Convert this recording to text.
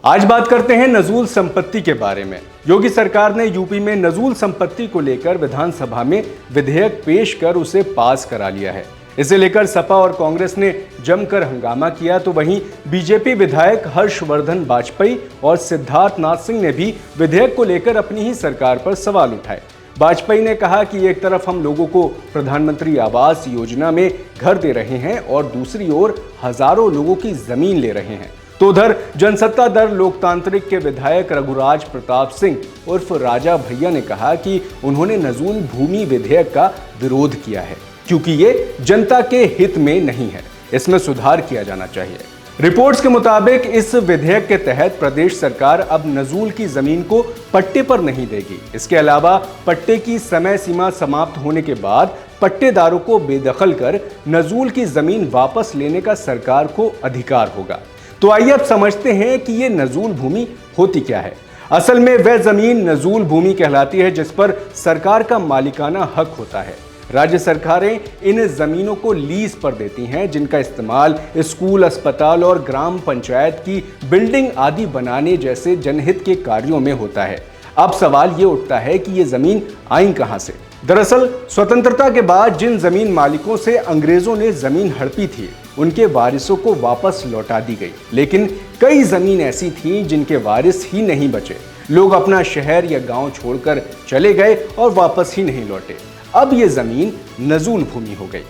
आज बात करते हैं नजूल संपत्ति के बारे में। योगी सरकार ने यूपी में नजूल संपत्ति को लेकर विधानसभा में विधेयक पेश कर उसे पास करा लिया है। इसे लेकर सपा और कांग्रेस ने जमकर हंगामा किया, तो वहीं बीजेपी विधायक हर्षवर्धन वाजपेयी और सिद्धार्थ नाथ सिंह ने भी विधेयक को लेकर अपनी ही सरकार पर सवाल उठाए। वाजपेयी ने कहा कि एक तरफ हम लोगों को प्रधानमंत्री आवास योजना में घर दे रहे हैं और दूसरी ओर हजारों लोगों की जमीन ले रहे हैं। तो उधर जनसत्ता दल लोकतांत्रिक के विधायक रघुराज प्रताप सिंह उर्फ राजा भैया ने कहा कि उन्होंने नजूल भूमि विधेयक का विरोध किया है क्योंकि ये जनता के हित में नहीं है, इसमें सुधार किया जाना चाहिए। रिपोर्ट्स के मुताबिक इस विधेयक के तहत प्रदेश सरकार अब नजूल की जमीन को पट्टे पर नहीं देगी। इसके अलावा पट्टे की समय सीमा समाप्त होने के बाद पट्टेदारों को बेदखल कर नजूल की जमीन वापस लेने का सरकार को अधिकार होगा। तो आइए अब समझते हैं कि ये नजूल भूमि होती क्या है। असल में वह जमीन नजूल भूमि कहलाती है जिस पर सरकार का मालिकाना हक होता है। राज्य सरकारें इन जमीनों को लीज पर देती हैं, जिनका इस्तेमाल स्कूल, अस्पताल और ग्राम पंचायत की बिल्डिंग आदि बनाने जैसे जनहित के कार्यों में होता है। अब सवाल ये उठता है कि ये जमीन आई कहां से। दरअसल स्वतंत्रता के बाद जिन जमीन मालिकों से अंग्रेजों ने जमीन हड़पी थी, उनके वारिसों को वापस लौटा दी गई। लेकिन कई जमीन ऐसी थी जिनके वारिस ही नहीं बचे। लोग अपना शहर या गांव छोड़कर चले गए और वापस ही नहीं लौटे। अब ये जमीन नजूल भूमि हो गई।